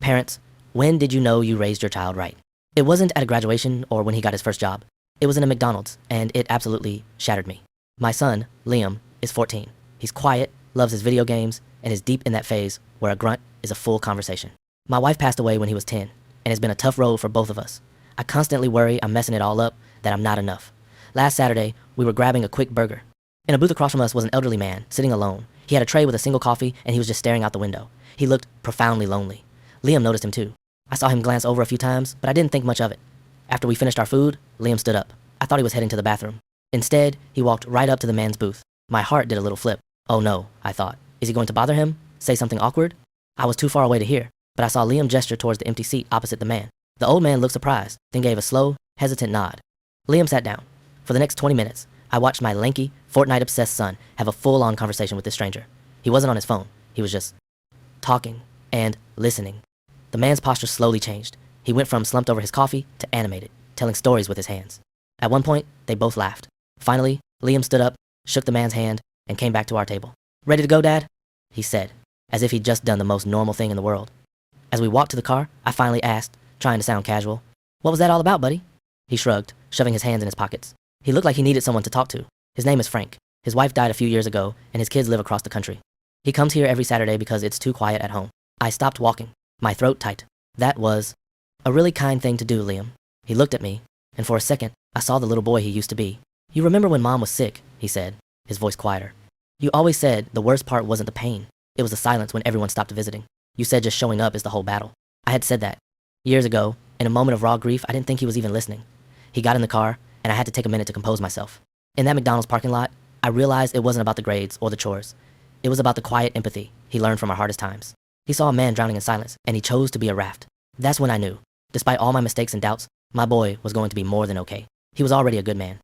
Parents, when did you know you raised your child right? It wasn't at a graduation or when he got his first job. It was in a McDonald's, and it absolutely shattered me. My son, Liam, is 14. He's quiet, loves his video games, and is deep in that phase where a grunt is a full conversation. My wife passed away when he was 10, and it's been a tough road for both of us. I constantly worry I'm messing it all up, that I'm not enough. Last Saturday, we were grabbing a quick burger. In a booth across from us was an elderly man, sitting alone. He had a tray with a single coffee, and he was just staring out the window. He looked profoundly lonely. Liam noticed him too. I saw him glance over a few times, but I didn't think much of it. After we finished our food, Liam stood up. I thought he was heading to the bathroom. Instead, he walked right up to the man's booth. My heart did a little flip. Oh no, I thought. Is he going to bother him? Say something awkward? I was too far away to hear, but I saw Liam gesture towards the empty seat opposite the man. The old man looked surprised, then gave a slow, hesitant nod. Liam sat down. For the next 20 minutes, I watched my lanky, Fortnite-obsessed son have a full-on conversation with this stranger. He wasn't on his phone. He was just talking and listening. The man's posture slowly changed. He went from slumped over his coffee to animated, telling stories with his hands. At one point, they both laughed. Finally, Liam stood up, shook the man's hand, and came back to our table. "Ready to go, Dad?" he said, as if he'd just done the most normal thing in the world. As we walked to the car, I finally asked, trying to sound casual, "What was that all about, buddy?" He shrugged, shoving his hands in his pockets. He looked like he needed someone to talk to. His name is Frank. His wife died a few years ago, and his kids live across the country. He comes here every Saturday because it's too quiet at home. I stopped walking, my throat tight. That was a really kind thing to do, Liam. He looked at me, and for a second, I saw the little boy he used to be. "You remember when Mom was sick," he said, his voice quieter. "You always said the worst part wasn't the pain. It was the silence when everyone stopped visiting. You said just showing up is the whole battle." I had said that. Years ago, in a moment of raw grief, I didn't think he was even listening. He got in the car, and I had to take a minute to compose myself. In that McDonald's parking lot, I realized it wasn't about the grades or the chores. It was about the quiet empathy he learned from our hardest times. He saw a man drowning in silence, and he chose to be a raft. That's when I knew, despite all my mistakes and doubts, my boy was going to be more than okay. He was already a good man.